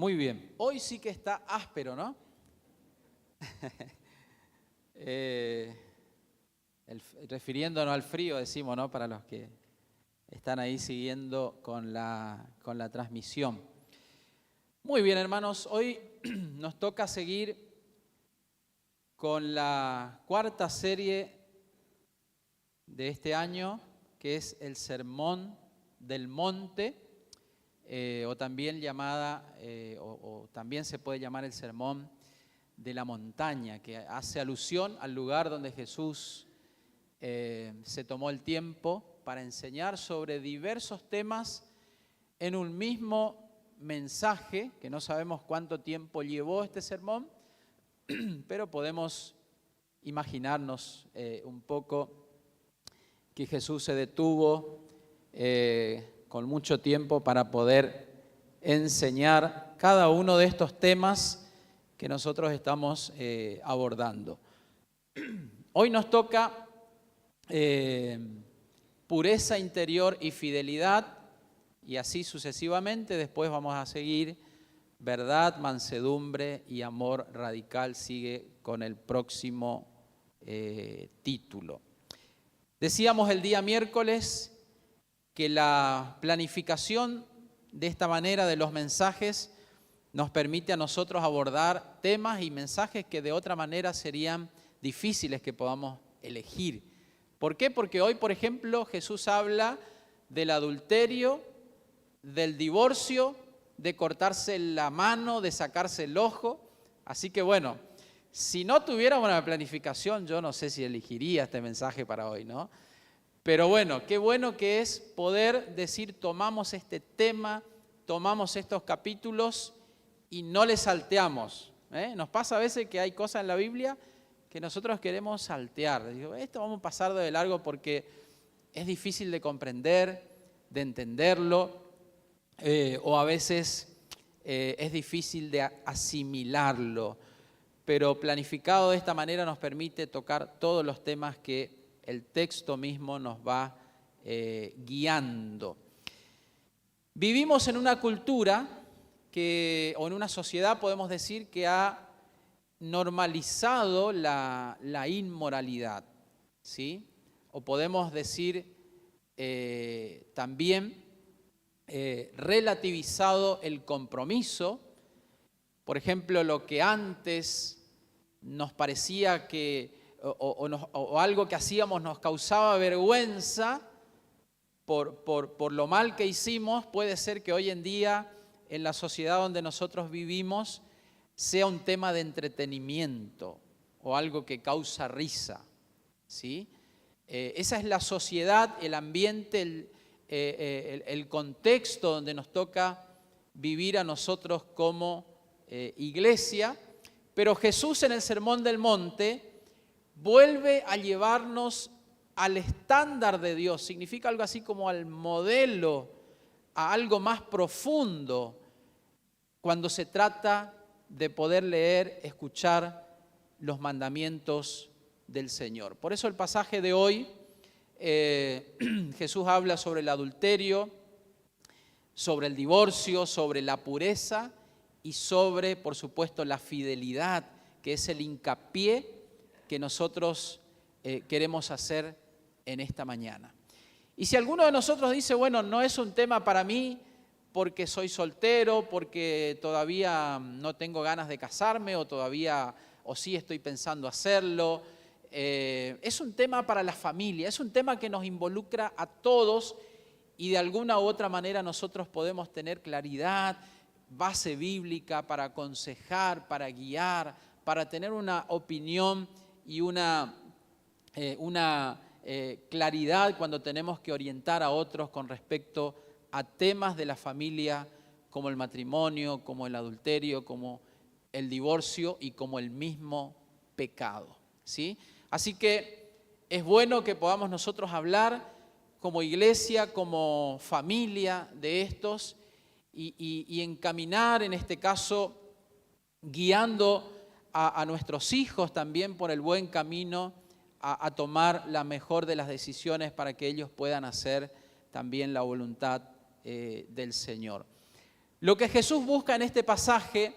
Muy bien, hoy sí que está áspero, ¿no? Refiriéndonos al frío, decimos, ¿no? Para los que están ahí siguiendo con la transmisión. Muy bien, hermanos, hoy nos toca seguir con la cuarta serie de este año, que es el Sermón del Monte, o también llamada, o también se puede llamar el Sermón de la Montaña, que hace alusión al lugar donde Jesús se tomó el tiempo para enseñar sobre diversos temas en un mismo mensaje, que no sabemos cuánto tiempo llevó este sermón, pero podemos imaginarnos un poco que Jesús se detuvo con mucho tiempo para poder enseñar cada uno de estos temas que nosotros estamos abordando. Hoy nos toca pureza interior y fidelidad, y así sucesivamente. Después vamos a seguir verdad, mansedumbre y amor radical. Sigue con el próximo título. Decíamos el día miércoles que la planificación de esta manera de los mensajes nos permite a nosotros abordar temas y mensajes que de otra manera serían difíciles que podamos elegir. ¿Por qué? Porque hoy, por ejemplo, Jesús habla del adulterio, del divorcio, de cortarse la mano, de sacarse el ojo. Así que bueno, si no tuviéramos una planificación, yo no sé si elegiría este mensaje para hoy, ¿no? Pero bueno, qué bueno que es poder decir, tomamos este tema, tomamos estos capítulos y no les salteamos. Nos pasa a veces que hay cosas en la Biblia que nosotros queremos saltear. Digo, esto vamos a pasar de largo porque es difícil de comprender, de entenderlo, o a veces es difícil de asimilarlo. Pero planificado de esta manera nos permite tocar todos los temas que el texto mismo nos va guiando. Vivimos en una cultura o en una sociedad, podemos decir, que ha normalizado la inmoralidad, ¿sí? O podemos decir también relativizado el compromiso. Por ejemplo, lo que antes nos parecía que o algo que hacíamos nos causaba vergüenza por lo mal que hicimos, puede ser que hoy en día en la sociedad donde nosotros vivimos sea un tema de entretenimiento o algo que causa risa, ¿sí? Esa es la sociedad, el ambiente, el contexto donde nos toca vivir a nosotros como iglesia, pero Jesús en el Sermón del Monte vuelve a llevarnos al estándar de Dios, significa algo así como al modelo, a algo más profundo, cuando se trata de poder leer, escuchar los mandamientos del Señor. Por eso el pasaje de hoy, Jesús habla sobre el adulterio, sobre el divorcio, sobre la pureza y sobre, por supuesto, la fidelidad, que es el hincapié que nosotros queremos hacer en esta mañana. Y si alguno de nosotros dice, bueno, no es un tema para mí porque soy soltero, porque todavía no tengo ganas de casarme o sí estoy pensando hacerlo, es un tema para la familia, es un tema que nos involucra a todos y de alguna u otra manera nosotros podemos tener claridad, base bíblica para aconsejar, para guiar, para tener una opinión y una claridad cuando tenemos que orientar a otros con respecto a temas de la familia como el matrimonio, como el adulterio, como el divorcio y como el mismo pecado, ¿sí? Así que es bueno que podamos nosotros hablar como iglesia, como familia de estos y encaminar, en este caso, guiando a nuestros hijos también por el buen camino a tomar la mejor de las decisiones para que ellos puedan hacer también la voluntad del Señor. Lo que Jesús busca en este pasaje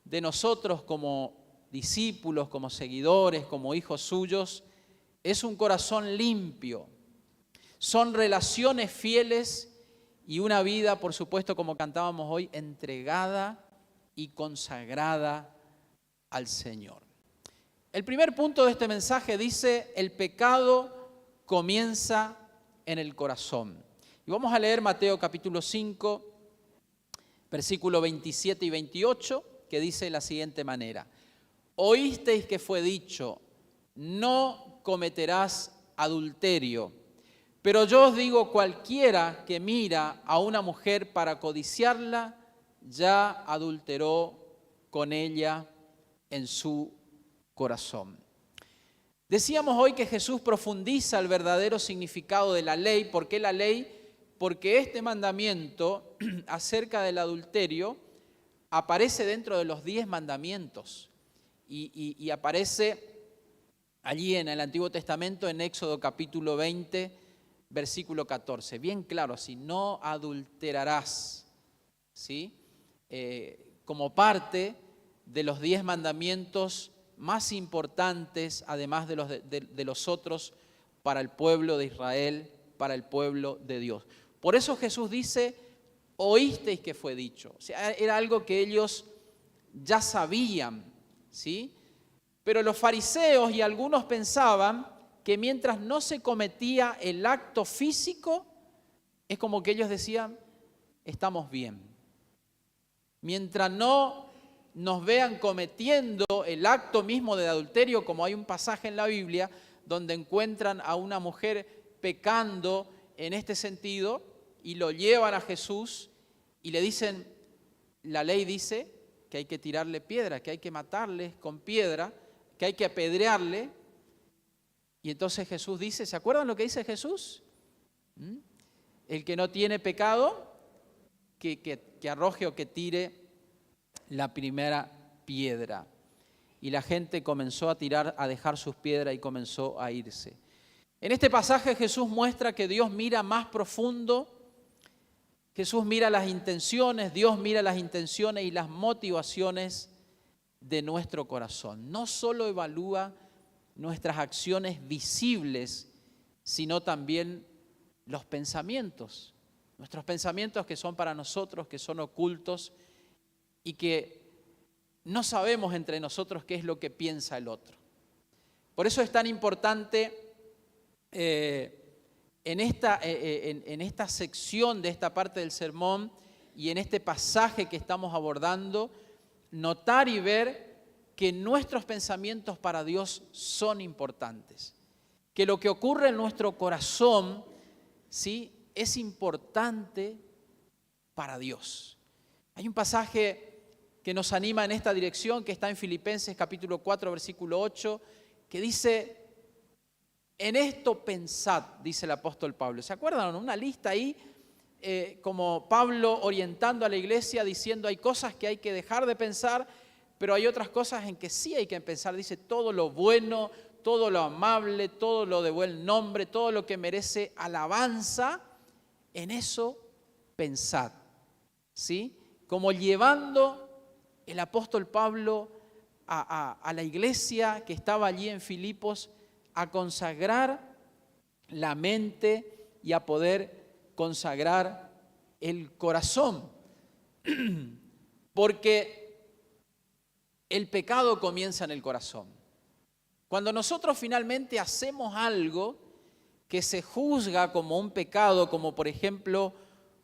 de nosotros como discípulos, como seguidores, como hijos suyos, es un corazón limpio. Son relaciones fieles y una vida, por supuesto, como cantábamos hoy, entregada y consagrada al Señor. El primer punto de este mensaje dice: el pecado comienza en el corazón. Y vamos a leer Mateo capítulo 5, versículos 27 y 28, que dice de la siguiente manera: oísteis que fue dicho, no cometerás adulterio. Pero yo os digo, cualquiera que mira a una mujer para codiciarla, ya adulteró con ella en su corazón. Decíamos hoy que Jesús profundiza el verdadero significado de la ley. ¿Por qué la ley? Porque este mandamiento acerca del adulterio aparece dentro de los 10 mandamientos y aparece allí en el Antiguo Testamento, en Éxodo capítulo 20, versículo 14. Bien claro, si no adulterarás, ¿sí? Como parte de los 10 mandamientos más importantes, además de los otros, para el pueblo de Israel, para el pueblo de Dios. Por eso Jesús dice: oísteis que fue dicho. O sea, era algo que ellos ya sabían, ¿sí? Pero los fariseos y algunos pensaban que mientras no se cometía el acto físico, es como que ellos decían: estamos bien. Mientras no nos vean cometiendo el acto mismo de adulterio, como hay un pasaje en la Biblia donde encuentran a una mujer pecando en este sentido y lo llevan a Jesús y le dicen: la ley dice que hay que tirarle piedra, que hay que matarle con piedra, que hay que apedrearle. Y entonces Jesús dice, ¿se acuerdan lo que dice Jesús? El que no tiene pecado, que arroje o que tire la primera piedra. Y la gente comenzó a tirar, a dejar sus piedras y comenzó a irse. En este pasaje Jesús muestra que Dios mira más profundo. Jesús mira las intenciones, Dios mira las intenciones y las motivaciones de nuestro corazón. No solo evalúa nuestras acciones visibles, sino también los pensamientos. Nuestros pensamientos que son para nosotros, que son ocultos y que no sabemos entre nosotros qué es lo que piensa el otro. Por eso es tan importante en esta sección de esta parte del sermón y en este pasaje que estamos abordando, notar y ver que nuestros pensamientos para Dios son importantes. Que lo que ocurre en nuestro corazón, ¿sí?, es importante para Dios. Hay un pasaje que nos anima en esta dirección, que está en Filipenses capítulo 4, versículo 8, que dice: en esto pensad, dice el apóstol Pablo. ¿Se acuerdan? Una lista ahí, como Pablo orientando a la iglesia, diciendo hay cosas que hay que dejar de pensar, pero hay otras cosas en que sí hay que pensar. Dice: todo lo bueno, todo lo amable, todo lo de buen nombre, todo lo que merece alabanza, en eso pensad, ¿sí? Como llevando el apóstol Pablo a la iglesia que estaba allí en Filipos a consagrar la mente y a poder consagrar el corazón. Porque el pecado comienza en el corazón. Cuando nosotros finalmente hacemos algo que se juzga como un pecado, como por ejemplo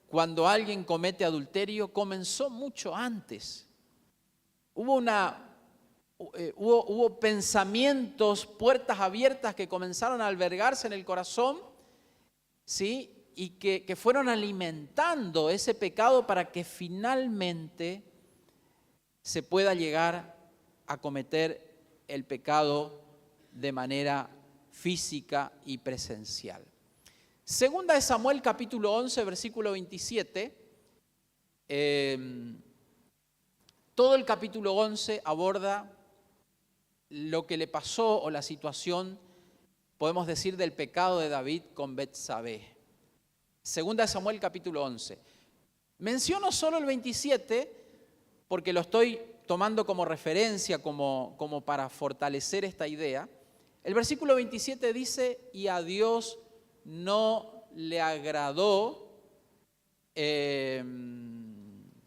cuando alguien comete adulterio, comenzó mucho antes. Hubo pensamientos, puertas abiertas que comenzaron a albergarse en el corazón, ¿sí?, y que fueron alimentando ese pecado para que finalmente se pueda llegar a cometer el pecado de manera física y presencial. Segunda de Samuel capítulo 11, versículo 27, todo el capítulo 11 aborda lo que le pasó o la situación, podemos decir, del pecado de David con Betsabé. Segunda de Samuel capítulo 11. Menciono solo el 27 porque lo estoy tomando como referencia, como para fortalecer esta idea. El versículo 27 dice, y a Dios no le agradó,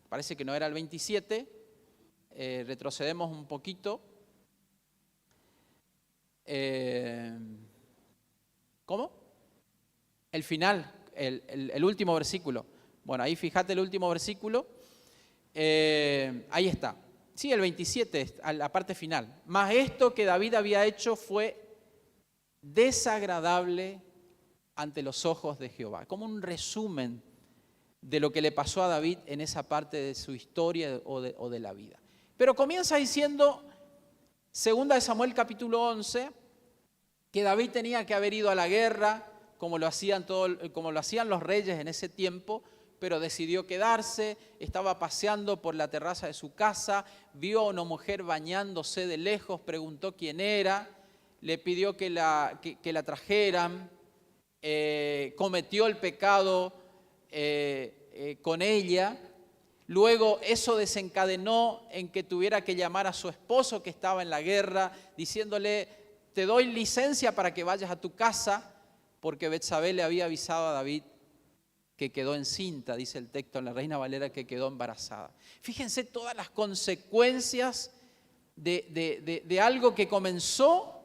parece que no era el 27, retrocedemos un poquito. ¿Cómo? El final, el último versículo. Bueno, ahí fíjate el último versículo. Ahí está. Sí, el 27, a la parte final. Mas esto que David había hecho fue desagradable ante los ojos de Jehová. Como un resumen de lo que le pasó a David en esa parte de su historia o de la vida. Pero comienza diciendo, 2 Samuel capítulo 11, que David tenía que haber ido a la guerra, como lo hacían los reyes en ese tiempo, pero decidió quedarse, estaba paseando por la terraza de su casa, vio a una mujer bañándose de lejos, preguntó quién era, le pidió que la trajeran, cometió el pecado con ella. Luego eso desencadenó en que tuviera que llamar a su esposo que estaba en la guerra, diciéndole, te doy licencia para que vayas a tu casa, porque Betsabé le había avisado a David que quedó encinta, dice el texto en la Reina Valera, que quedó embarazada. Fíjense todas las consecuencias de algo que comenzó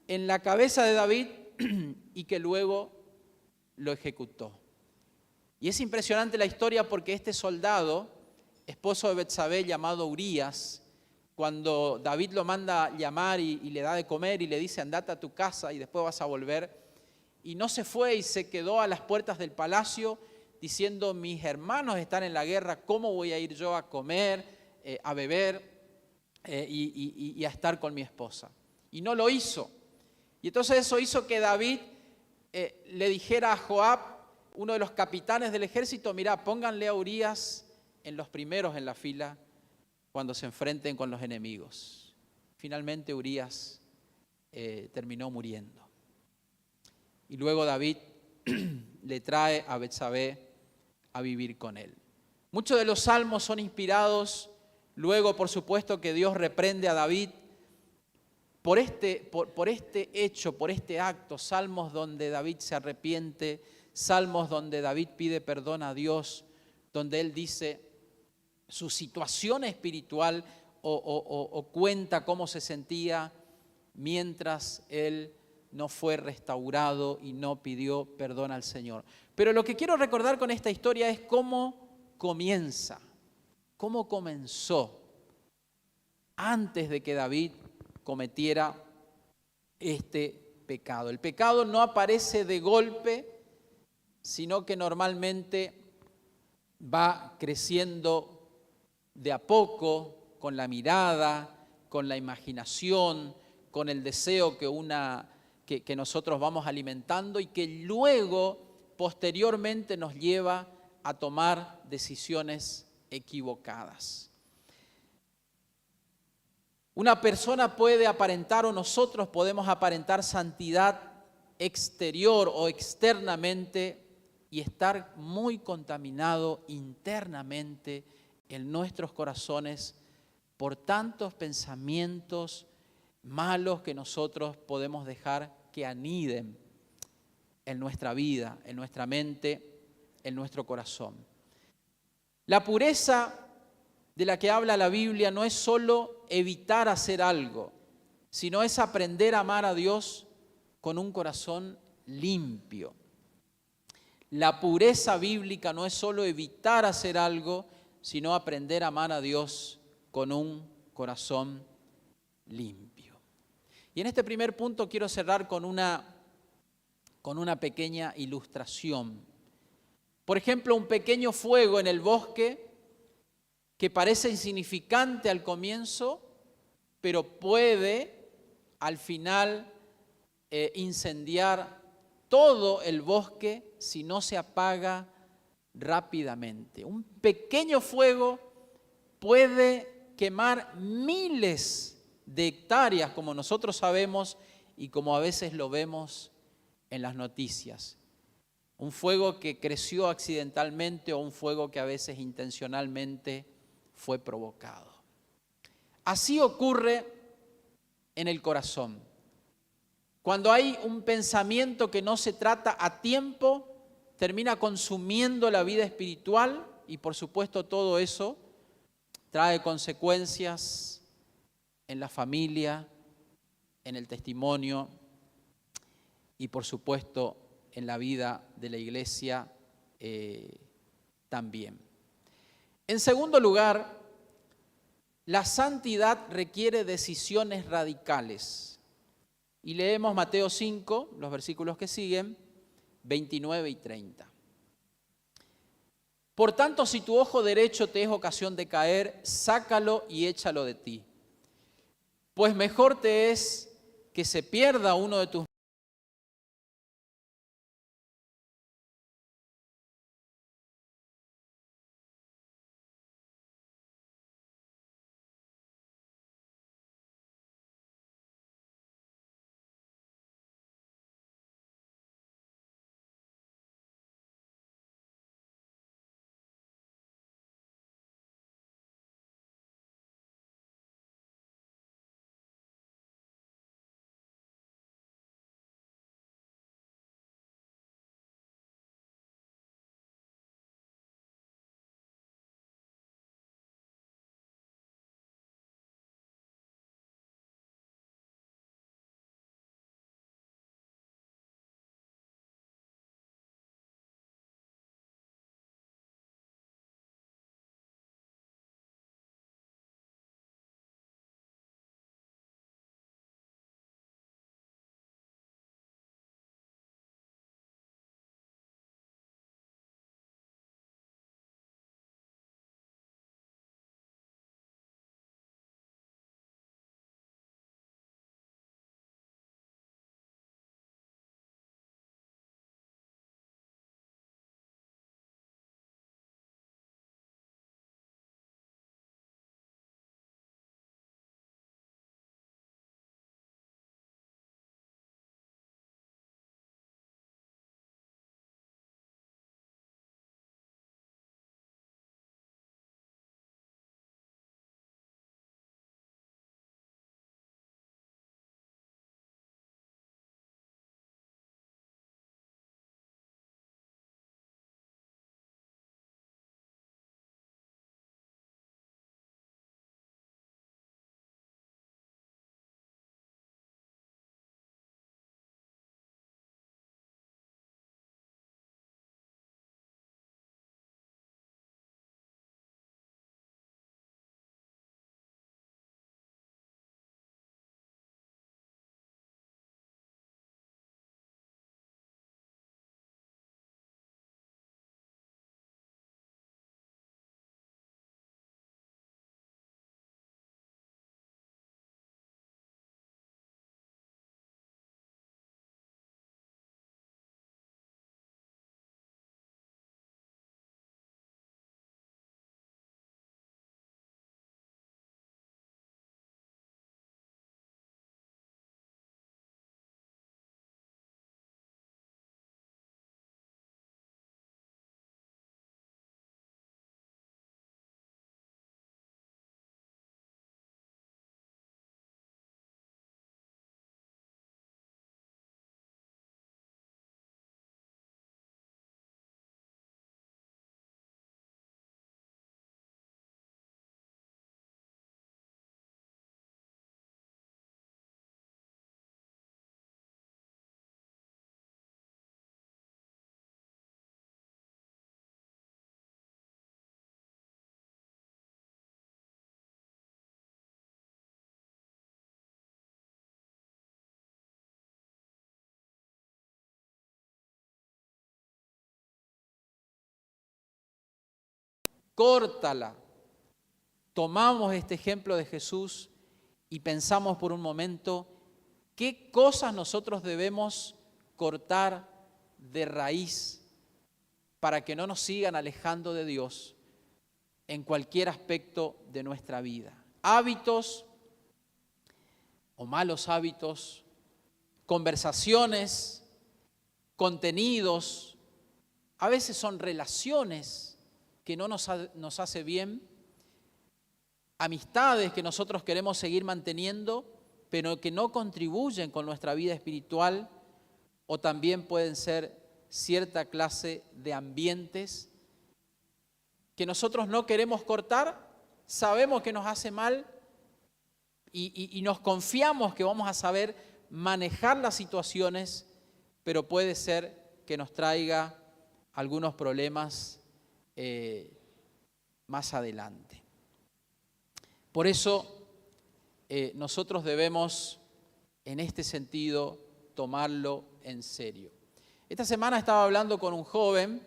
en la cabeza de David y que luego lo ejecutó. Y es impresionante la historia porque este soldado, esposo de Betsabé, llamado Urías, cuando David lo manda llamar y le da de comer y le dice, andate a tu casa y después vas a volver, y no se fue y se quedó a las puertas del palacio diciendo, mis hermanos están en la guerra, ¿cómo voy a ir yo a comer, a beber y a estar con mi esposa? Y no lo hizo. Y entonces eso hizo que David le dijera a Joab, uno de los capitanes del ejército, mirá, pónganle a Urías en los primeros en la fila cuando se enfrenten con los enemigos. Finalmente Urías terminó muriendo. Y luego David le trae a Betsabé a vivir con él. Muchos de los salmos son inspirados, luego por supuesto que Dios reprende a David por este hecho, por este acto, salmos donde David se arrepiente, salmos donde David pide perdón a Dios, donde él dice su situación espiritual o cuenta cómo se sentía mientras él no fue restaurado y no pidió perdón al Señor. Pero lo que quiero recordar con esta historia es cómo comienza, cómo comenzó antes de que David cometiera este pecado. El pecado no aparece de golpe, sino que normalmente va creciendo de a poco, con la mirada, con la imaginación, con el deseo que nosotros vamos alimentando y que luego, posteriormente, nos lleva a tomar decisiones equivocadas. Una persona puede aparentar, o nosotros podemos aparentar santidad exterior o externamente y estar muy contaminado internamente en nuestros corazones por tantos pensamientos malos que nosotros podemos dejar que aniden en nuestra vida, en nuestra mente, en nuestro corazón. La pureza de la que habla la Biblia no es solo evitar hacer algo, sino es aprender a amar a Dios con un corazón limpio. La pureza bíblica no es solo evitar hacer algo, sino aprender a amar a Dios con un corazón limpio. Y en este primer punto quiero cerrar con una pequeña ilustración. Por ejemplo, un pequeño fuego en el bosque que parece insignificante al comienzo, pero puede al final incendiar todo el bosque si no se apaga rápidamente. Un pequeño fuego puede quemar miles de hectáreas, como nosotros sabemos y como a veces lo vemos en las noticias. un fuego que creció accidentalmente o un fuego que a veces intencionalmente fue provocado. Así ocurre en el corazón. Cuando hay un pensamiento que no se trata a tiempo, termina consumiendo la vida espiritual y por supuesto todo eso trae consecuencias en la familia, en el testimonio y por supuesto en la vida de la iglesia también. En segundo lugar, la santidad requiere decisiones radicales. Y leemos Mateo 5, los versículos que siguen, 29 y 30. Por tanto, si tu ojo derecho te es ocasión de caer, sácalo y échalo de ti. Pues mejor te es que se pierda uno de tus córtala. Tomamos este ejemplo de Jesús y pensamos por un momento qué cosas nosotros debemos cortar de raíz para que no nos sigan alejando de Dios en cualquier aspecto de nuestra vida. Hábitos o malos hábitos, conversaciones, contenidos, A veces son relaciones que no nos hace bien, amistades que nosotros queremos seguir manteniendo, pero que no contribuyen con nuestra vida espiritual, o también pueden ser cierta clase de ambientes que nosotros no queremos cortar, sabemos que nos hace mal y nos confiamos que vamos a saber manejar las situaciones, pero puede ser que nos traiga algunos problemas más adelante. Por eso nosotros debemos, en este sentido, tomarlo en serio. Esta semana estaba hablando con un joven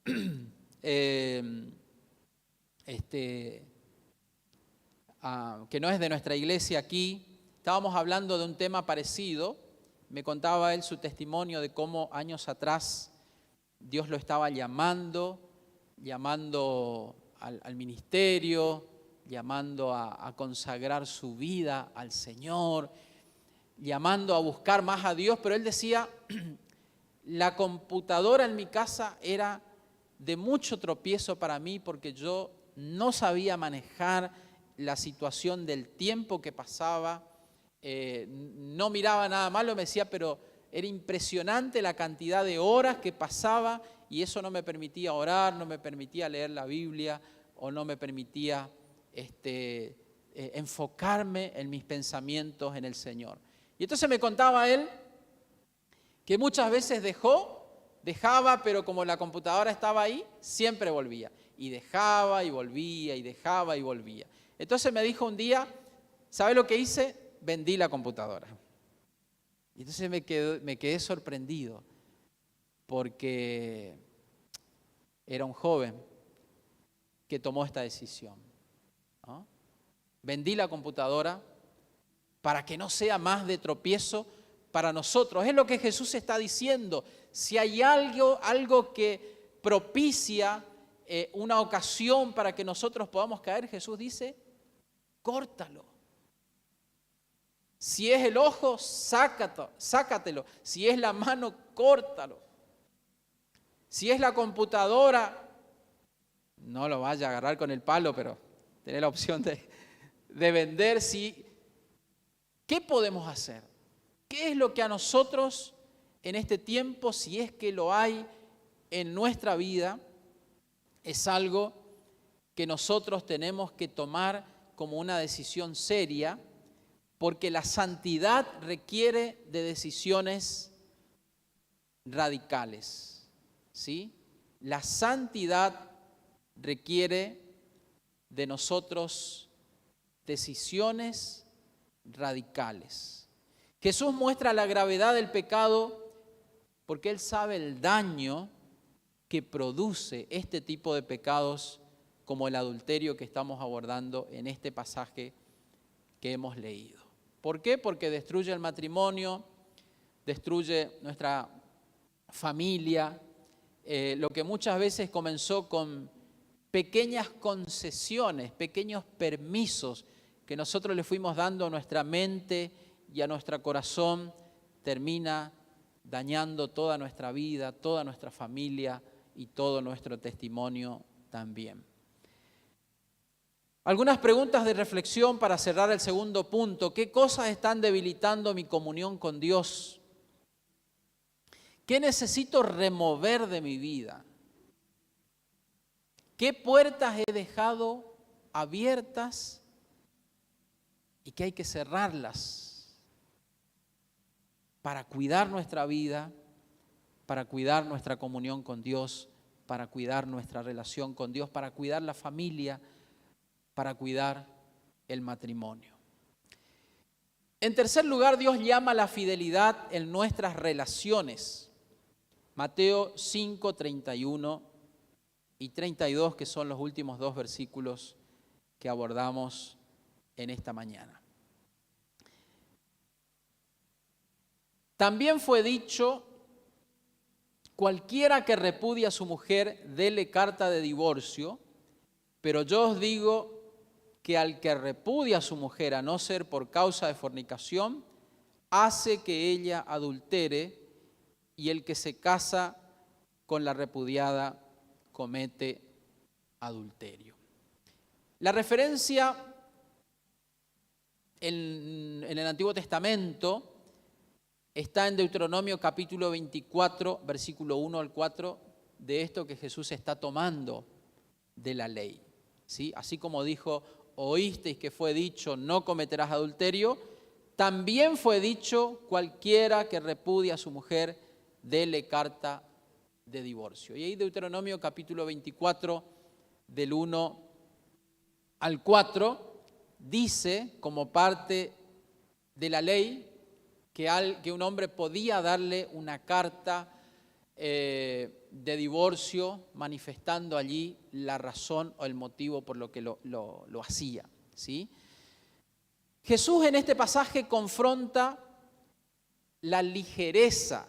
que no es de nuestra iglesia aquí. Estábamos hablando de un tema parecido. Me contaba él su testimonio de cómo años atrás Dios lo estaba llamando al ministerio, llamando a consagrar su vida al Señor, llamando a buscar más a Dios, pero él decía, la computadora en mi casa era de mucho tropiezo para mí porque yo no sabía manejar la situación del tiempo que pasaba, no miraba nada malo, me decía, pero era impresionante la cantidad de horas que pasaba y eso no me permitía orar, no me permitía leer la Biblia o no me permitía enfocarme en mis pensamientos en el Señor. Y entonces me contaba él que muchas veces dejaba, pero como la computadora estaba ahí, siempre volvía. Y dejaba y volvía, y dejaba y volvía. Entonces me dijo un día, ¿sabe lo que hice? Vendí la computadora. Y entonces me quedé sorprendido, porque era un joven que tomó esta decisión, ¿no? Vendí la computadora para que no sea más de tropiezo para nosotros. Es lo que Jesús está diciendo. Si hay algo que propicia una ocasión para que nosotros podamos caer, Jesús dice, córtalo. Si es el ojo, sácatelo. Si es la mano, córtalo. Si es la computadora, no lo vaya a agarrar con el palo, pero tenés la opción de vender. ¿Qué podemos hacer? ¿Qué es lo que a nosotros en este tiempo, si es que lo hay en nuestra vida, es algo que nosotros tenemos que tomar como una decisión seria? Porque la santidad requiere de decisiones radicales, ¿sí? La santidad requiere de nosotros decisiones radicales. Jesús muestra la gravedad del pecado porque Él sabe el daño que produce este tipo de pecados como el adulterio que estamos abordando en este pasaje que hemos leído. ¿Por qué? Porque destruye el matrimonio, destruye nuestra familia, lo que muchas veces comenzó con pequeñas concesiones, pequeños permisos que nosotros le fuimos dando a nuestra mente y a nuestro corazón, termina dañando toda nuestra vida, toda nuestra familia y todo nuestro testimonio también. Algunas preguntas de reflexión para cerrar el segundo punto. ¿Qué cosas están debilitando mi comunión con Dios? ¿Qué necesito remover de mi vida? ¿Qué puertas he dejado abiertas y que hay que cerrarlas para cuidar nuestra vida, para cuidar nuestra comunión con Dios, para cuidar nuestra relación con Dios, para cuidar la familia, para cuidar el matrimonio? En tercer lugar, Dios llama a la fidelidad en nuestras relaciones. Mateo 5, 31 y 32, que son los últimos dos versículos que abordamos en esta mañana. También fue dicho, cualquiera que repudie a su mujer, dele carta de divorcio, pero yo os digo que al que repudia a su mujer, a no ser por causa de fornicación, hace que ella adultere, y el que se casa con la repudiada comete adulterio. La referencia en el Antiguo Testamento está en Deuteronomio capítulo 24, versículo 1 al 4, de esto que Jesús está tomando de la ley. ¿Sí? Así como dijo, oísteis que fue dicho, no cometerás adulterio, también fue dicho, cualquiera que repudie a su mujer, dele carta de divorcio. Y ahí Deuteronomio capítulo 24, del 1 al 4, dice, como parte de la ley, que un hombre podía darle una carta de divorcio, manifestando allí la razón o el motivo por lo que lo hacía, ¿sí? Jesús en este pasaje confronta la ligereza,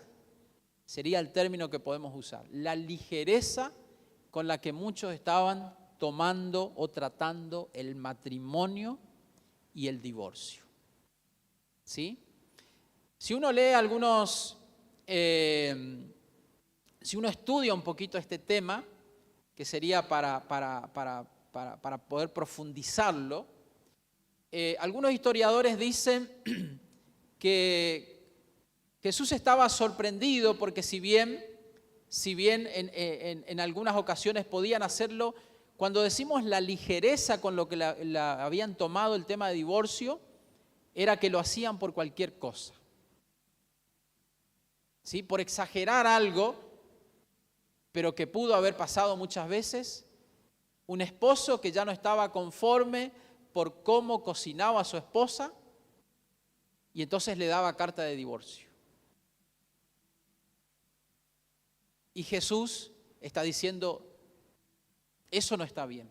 sería el término que podemos usar, la ligereza con la que muchos estaban tomando o tratando el matrimonio y el divorcio, ¿sí? Si uno lee si uno estudia un poquito este tema, que sería para poder profundizarlo, algunos historiadores dicen que Jesús estaba sorprendido porque si bien en algunas ocasiones podían hacerlo, cuando decimos la ligereza con lo que la habían tomado el tema de divorcio, era que lo hacían por cualquier cosa. ¿Sí? Por exagerar algo, pero que pudo haber pasado muchas veces, un esposo que ya no estaba conforme por cómo cocinaba a su esposa y entonces le daba carta de divorcio. Y Jesús está diciendo, eso no está bien.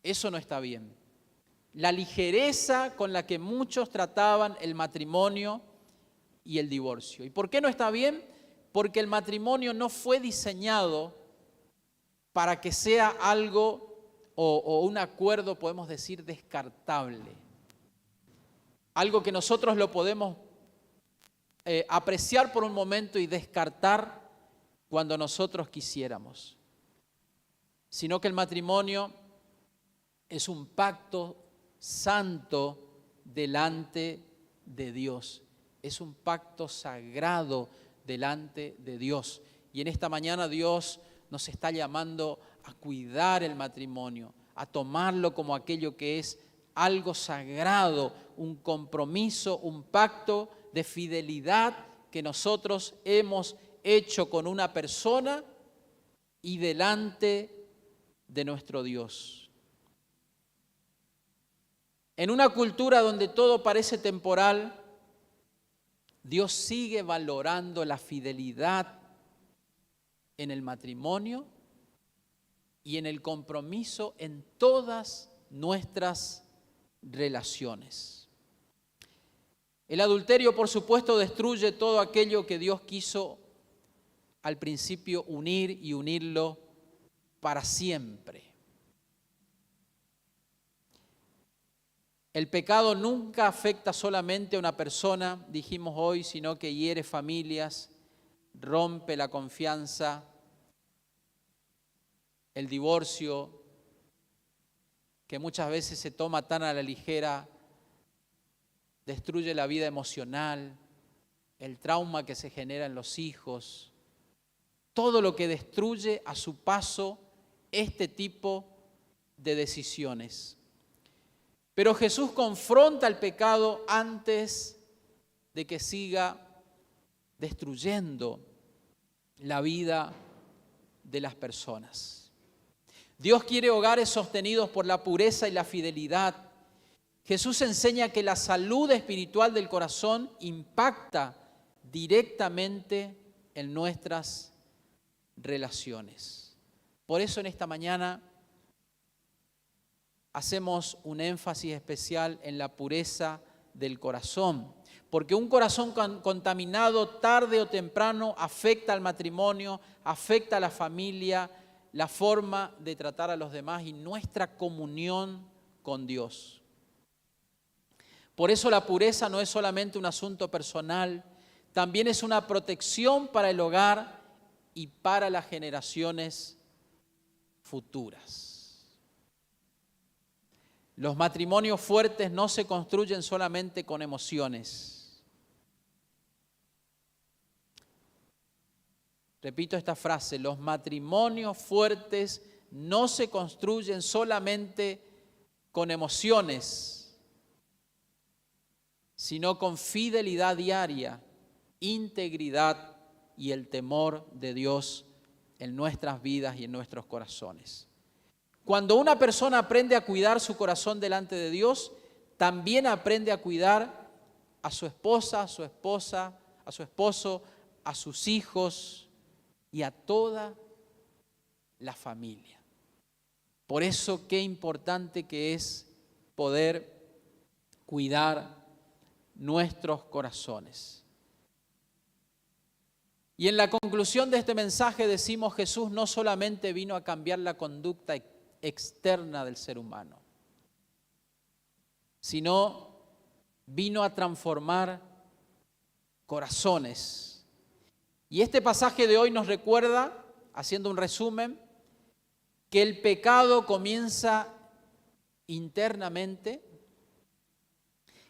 Eso no está bien. La ligereza con la que muchos trataban el matrimonio y el divorcio. ¿Y por qué no está bien? Porque el matrimonio no fue diseñado para que sea algo o un acuerdo, podemos decir, descartable. Algo que nosotros lo podemos apreciar por un momento y descartar cuando nosotros quisiéramos. Sino que el matrimonio es un pacto santo delante de Dios. Es un pacto sagrado delante de Dios. Y en esta mañana Dios nos está llamando a cuidar el matrimonio, a tomarlo como aquello que es algo sagrado, un compromiso, un pacto de fidelidad que nosotros hemos hecho con una persona y delante de nuestro Dios. En una cultura donde todo parece temporal, Dios sigue valorando la fidelidad en el matrimonio y en el compromiso en todas nuestras relaciones. El adulterio, por supuesto, destruye todo aquello que Dios quiso al principio unir y unirlo para siempre. El pecado nunca afecta solamente a una persona, dijimos hoy, sino que hiere familias, rompe la confianza, el divorcio, que muchas veces se toma tan a la ligera, destruye la vida emocional, el trauma que se genera en los hijos, todo lo que destruye a su paso este tipo de decisiones. Pero Jesús confronta el pecado antes de que siga destruyendo la vida de las personas. Dios quiere hogares sostenidos por la pureza y la fidelidad. Jesús enseña que la salud espiritual del corazón impacta directamente en nuestras relaciones. Por eso en esta mañana hacemos un énfasis especial en la pureza del corazón, porque un corazón contaminado tarde o temprano afecta al matrimonio, afecta a la familia, la forma de tratar a los demás y nuestra comunión con Dios. Por eso la pureza no es solamente un asunto personal, también es una protección para el hogar y para las generaciones futuras. Los matrimonios fuertes no se construyen solamente con emociones. Repito esta frase, los matrimonios fuertes no se construyen solamente con emociones, sino con fidelidad diaria, integridad y el temor de Dios en nuestras vidas y en nuestros corazones. Cuando una persona aprende a cuidar su corazón delante de Dios, también aprende a cuidar a su esposa, a su esposo, a sus hijos y a toda la familia. Por eso qué importante que es poder cuidar nuestros corazones. Y en la conclusión de este mensaje decimos, Jesús no solamente vino a cambiar la conducta externa del ser humano, sino vino a transformar corazones. Y este pasaje de hoy nos recuerda, haciendo un resumen, que el pecado comienza internamente,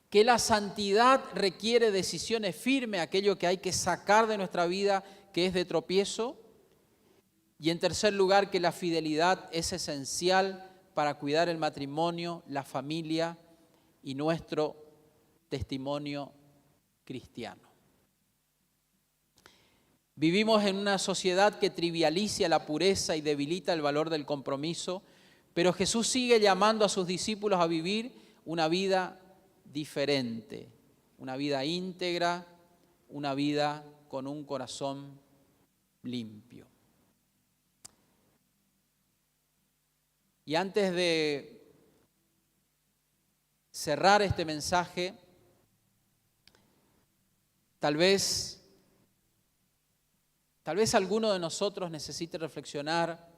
que la santidad requiere decisiones firmes, aquello que hay que sacar de nuestra vida que es de tropiezo. Y en tercer lugar, que la fidelidad es esencial para cuidar el matrimonio, la familia y nuestro testimonio cristiano. Vivimos en una sociedad que trivializa la pureza y debilita el valor del compromiso, pero Jesús sigue llamando a sus discípulos a vivir una vida diferente, una vida íntegra, una vida con un corazón limpio. Y antes de cerrar este mensaje, tal vez alguno de nosotros necesite reflexionar,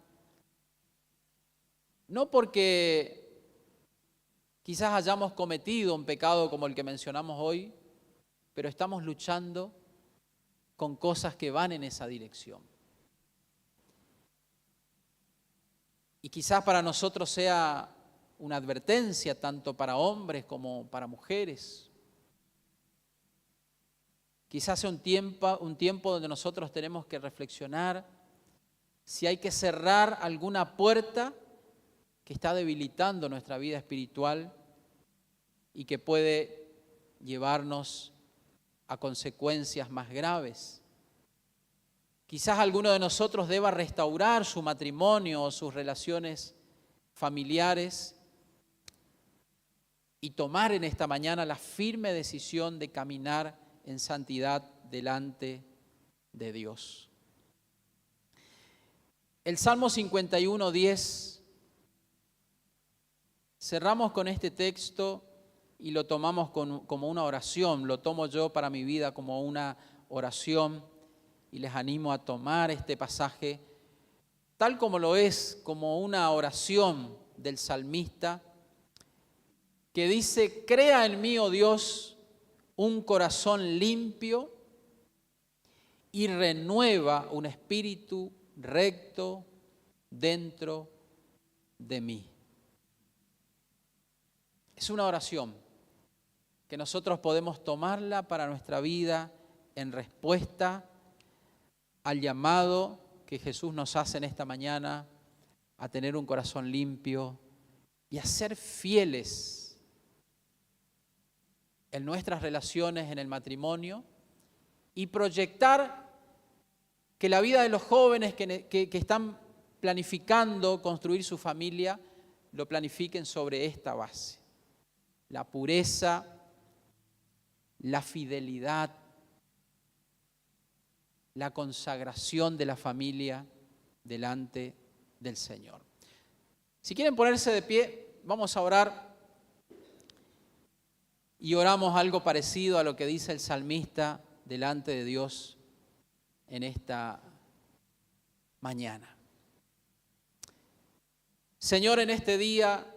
no porque quizás hayamos cometido un pecado como el que mencionamos hoy, pero estamos luchando con cosas que van en esa dirección. Y quizás para nosotros sea una advertencia tanto para hombres como para mujeres. Quizás sea un tiempo donde nosotros tenemos que reflexionar si hay que cerrar alguna puerta que está debilitando nuestra vida espiritual y que puede llevarnos a consecuencias más graves. Quizás alguno de nosotros deba restaurar su matrimonio o sus relaciones familiares y tomar en esta mañana la firme decisión de caminar en santidad delante de Dios. El Salmo 51:10, cerramos con este texto y lo tomamos como una oración, lo tomo yo para mi vida como una oración y les animo a tomar este pasaje tal como lo es, como una oración del salmista que dice: crea en mí, oh Dios, un corazón limpio y renueva un espíritu recto dentro de mí. Es una oración que nosotros podemos tomarla para nuestra vida en respuesta al llamado que Jesús nos hace en esta mañana a tener un corazón limpio y a ser fieles en nuestras relaciones en el matrimonio y proyectar que la vida de los jóvenes que están planificando construir su familia lo planifiquen sobre esta base: la pureza, la fidelidad, la consagración de la familia delante del Señor. Si quieren ponerse de pie, vamos a orar y oramos algo parecido a lo que dice el salmista delante de Dios en esta mañana. Señor, en este día,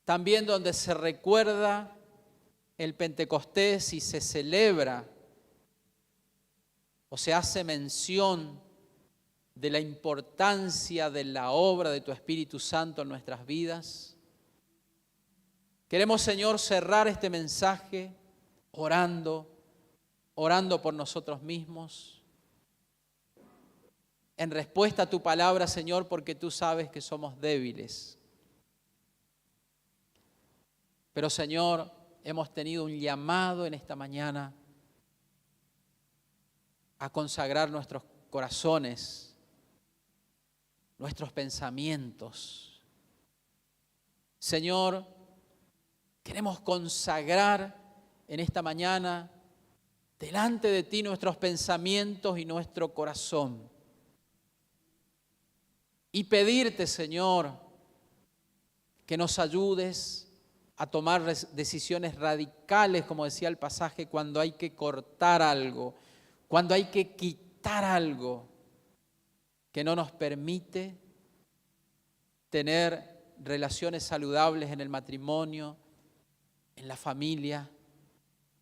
también donde se recuerda el Pentecostés y se celebra o se hace mención de la importancia de la obra de tu Espíritu Santo en nuestras vidas, queremos, Señor, cerrar este mensaje orando por nosotros mismos, en respuesta a tu palabra, Señor, porque tú sabes que somos débiles. Pero, Señor, hemos tenido un llamado en esta mañana a consagrar nuestros corazones, nuestros pensamientos. Señor, queremos consagrar en esta mañana delante de ti nuestros pensamientos y nuestro corazón. Y pedirte, Señor, que nos ayudes a tomar decisiones radicales, como decía el pasaje, cuando hay que cortar algo, cuando hay que quitar algo que no nos permite tener relaciones saludables en el matrimonio, en la familia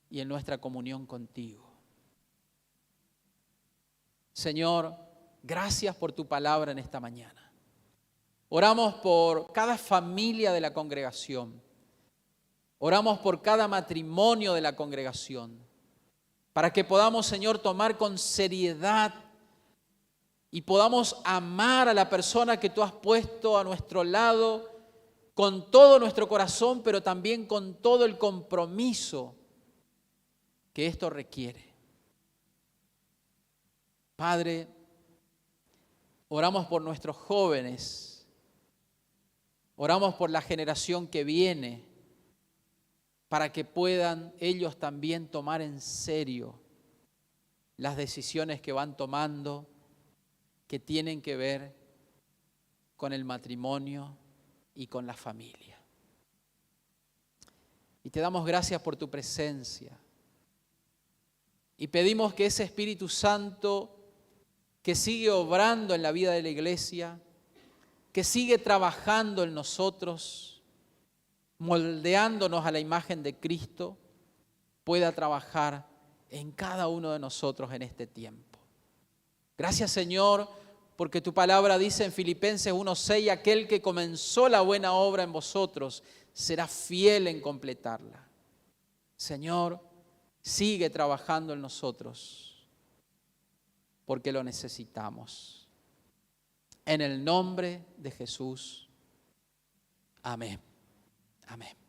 y en nuestra comunión contigo. Señor, gracias por tu palabra en esta mañana. Oramos por cada familia de la congregación. Oramos por cada matrimonio de la congregación. Para que podamos, Señor, tomar con seriedad y podamos amar a la persona que tú has puesto a nuestro lado con todo nuestro corazón, pero también con todo el compromiso que esto requiere. Padre, oramos por nuestros jóvenes. Oramos por la generación que viene, para que puedan ellos también tomar en serio las decisiones que van tomando, que tienen que ver con el matrimonio y con la familia. Y te damos gracias por tu presencia. Y pedimos que ese Espíritu Santo que sigue obrando en la vida de la iglesia, que sigue trabajando en nosotros, moldeándonos a la imagen de Cristo, pueda trabajar en cada uno de nosotros en este tiempo. Gracias, Señor, porque tu palabra dice en Filipenses 1:6, aquel que comenzó la buena obra en vosotros será fiel en completarla. Señor, sigue trabajando en nosotros, porque lo necesitamos. En el nombre de Jesús. Amén. Amén.